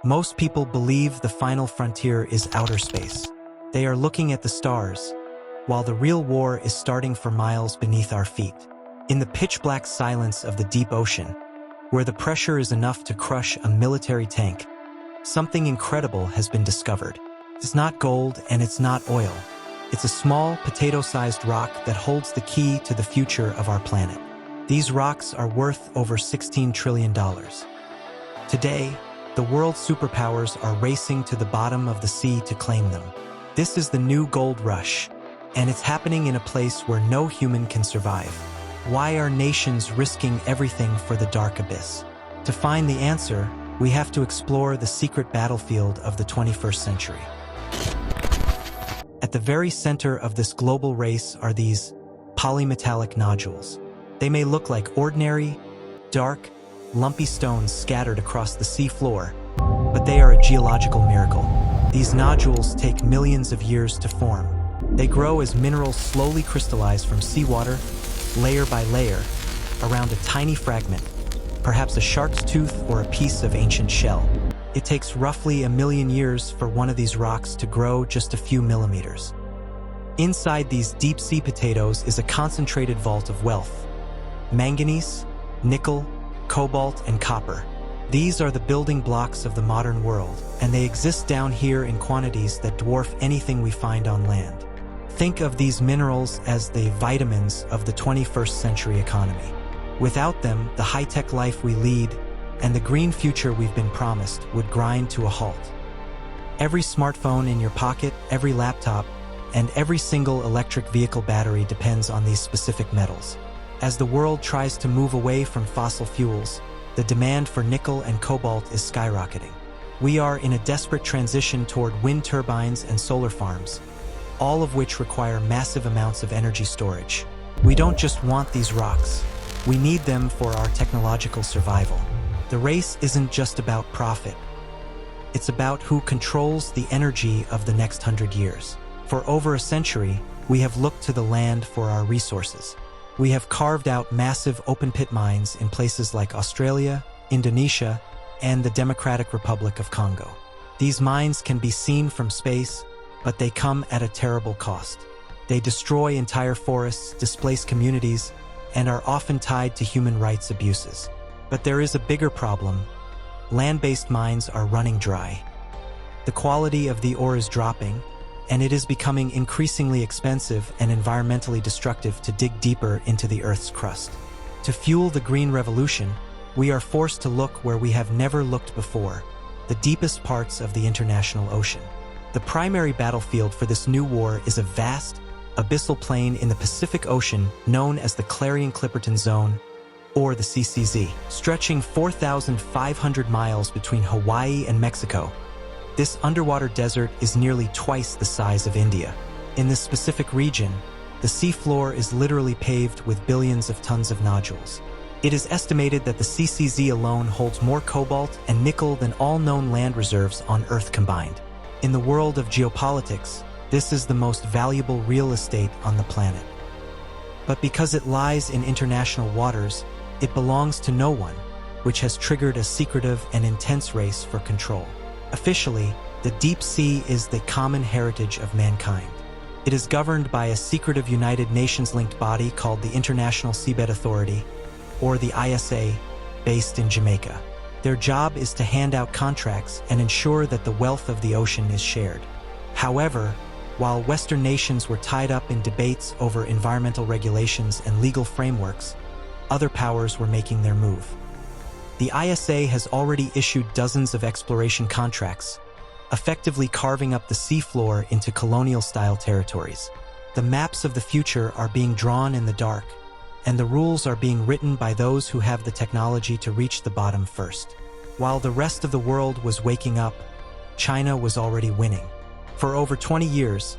Most people believe the final frontier is outer space. They are looking at the stars, while the real war is starting for miles beneath our feet. In the pitch-black silence of the deep ocean, where the pressure is enough to crush a military tank, something incredible has been discovered. It's not gold and it's not oil. It's a small, potato-sized rock that holds the key to the future of our planet. These rocks are worth over $16 trillion. Today, the world's superpowers are racing to the bottom of the sea to claim them. This is the new gold rush, and it's happening in a place where no human can survive. Why are nations risking everything for the dark abyss? To find the answer, we have to explore the secret battlefield of the 21st century. At the very center of this global race are these polymetallic nodules. They may look like ordinary, dark, lumpy stones scattered across the sea floor, but they are a geological miracle. These nodules take millions of years to form. They grow as minerals slowly crystallize from seawater, layer by layer, around a tiny fragment, perhaps a shark's tooth or a piece of ancient shell. It takes roughly 1 million years for one of these rocks to grow just a few millimeters. Inside these deep-sea potatoes is a concentrated vault of wealth. Manganese, nickel, cobalt, and copper. These are the building blocks of the modern world, and they exist down here in quantities that dwarf anything we find on land. Think of these minerals as the vitamins of the 21st century economy. Without them, the high-tech life we lead and the green future we've been promised would grind to a halt. Every smartphone in your pocket, every laptop, and every single electric vehicle battery depends on these specific metals. As the world tries to move away from fossil fuels, the demand for nickel and cobalt is skyrocketing. We are in a desperate transition toward wind turbines and solar farms, all of which require massive amounts of energy storage. We don't just want these rocks. We need them for our technological survival. The race isn't just about profit. It's about who controls the energy of the next 100 years. For over a century, we have looked to the land for our resources. We have carved out massive open-pit mines in places like Australia, Indonesia, and the Democratic Republic of Congo. These mines can be seen from space, but they come at a terrible cost. They destroy entire forests, displace communities, and are often tied to human rights abuses. But there is a bigger problem. Land-based mines are running dry. The quality of the ore is dropping, and it is becoming increasingly expensive and environmentally destructive to dig deeper into the Earth's crust. To fuel the green revolution, we are forced to look where we have never looked before, the deepest parts of the international ocean. The primary battlefield for this new war is a vast, abyssal plain in the Pacific Ocean known as the Clarion-Clipperton Zone, or the CCZ, stretching 4,500 miles between Hawaii and Mexico. This underwater desert is nearly twice the size of India. In this specific region, the seafloor is literally paved with billions of tons of nodules. It is estimated that the CCZ alone holds more cobalt and nickel than all known land reserves on Earth combined. In the world of geopolitics, this is the most valuable real estate on the planet. But because it lies in international waters, it belongs to no one, which has triggered a secretive and intense race for control. Officially, the deep sea is the common heritage of mankind. It is governed by a secretive United Nations-linked body called the International Seabed Authority, or the ISA, based in Jamaica. Their job is to hand out contracts and ensure that the wealth of the ocean is shared. However, while Western nations were tied up in debates over environmental regulations and legal frameworks, other powers were making their move. The ISA has already issued dozens of exploration contracts, effectively carving up the seafloor into colonial-style territories. The maps of the future are being drawn in the dark, and the rules are being written by those who have the technology to reach the bottom first. While the rest of the world was waking up, China was already winning. For over 20 years,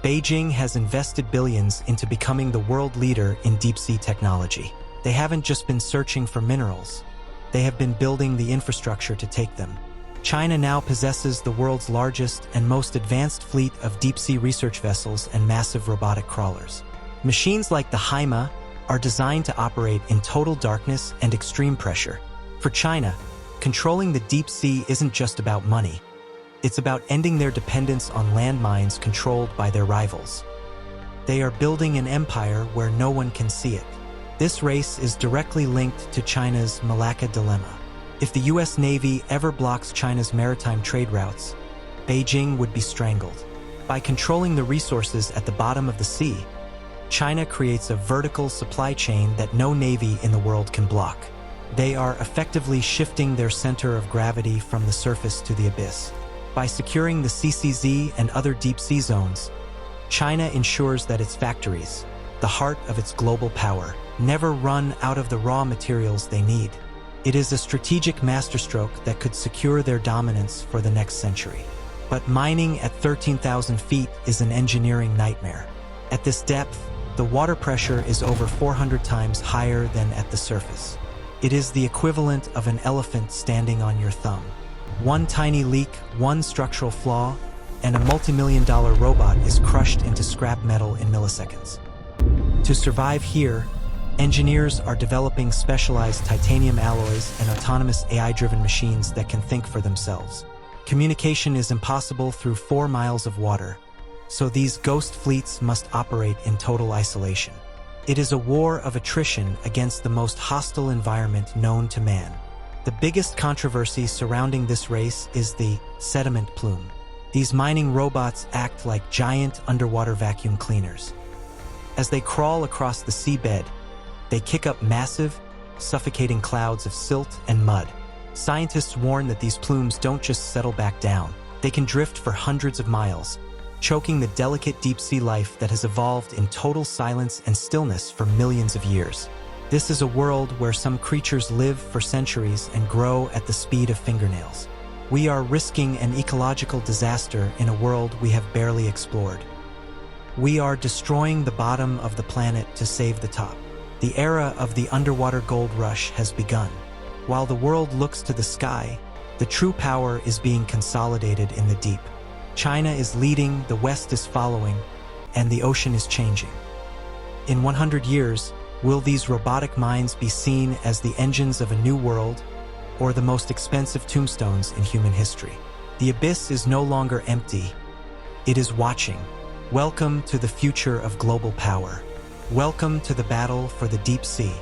Beijing has invested billions into becoming the world leader in deep-sea technology. They haven't just been searching for minerals. They have been building the infrastructure to take them. China now possesses the world's largest and most advanced fleet of deep-sea research vessels and massive robotic crawlers. Machines like the HIMA are designed to operate in total darkness and extreme pressure. For China, Controlling the deep sea isn't just about money. It's about ending their dependence on landmines controlled by their rivals. They are building an empire where no one can see it. This race is directly linked to China's Malacca Dilemma. If the US Navy ever blocks China's maritime trade routes, Beijing would be strangled. By controlling the resources at the bottom of the sea, China creates a vertical supply chain that no navy in the world can block. They are effectively shifting their center of gravity from the surface to the abyss. By securing the CCZ and other deep-sea zones, China ensures that its factories, the heart of its global power, never run out of the raw materials they need. It is a strategic masterstroke that could secure their dominance for the next century. But mining at 13,000 feet is an engineering nightmare. At this depth, the water pressure is over 400 times higher than at the surface. It is the equivalent of an elephant standing on your thumb. One tiny leak, one structural flaw, and a multi-million-dollar robot is crushed into scrap metal in milliseconds. To survive here, engineers are developing specialized titanium alloys and autonomous AI-driven machines that can think for themselves. Communication is impossible through 4 miles of water, so these ghost fleets must operate in total isolation. It is a war of attrition against the most hostile environment known to man. The biggest controversy surrounding this race is the sediment plume. These mining robots act like giant underwater vacuum cleaners. As they crawl across the seabed, they kick up massive, suffocating clouds of silt and mud. Scientists warn that these plumes don't just settle back down. They can drift for hundreds of miles, choking the delicate deep-sea life that has evolved in total silence and stillness for millions of years. This is a world where some creatures live for centuries and grow at the speed of fingernails. We are risking an ecological disaster in a world we have barely explored. We are destroying the bottom of the planet to save the top. The era of the underwater gold rush has begun. While the world looks to the sky, the true power is being consolidated in the deep. China is leading, the West is following, and the ocean is changing. In 100 years, will these robotic mines be seen as the engines of a new world, or the most expensive tombstones in human history? The abyss is no longer empty. It is watching. Welcome to the future of global power. Welcome to the battle for the deep sea.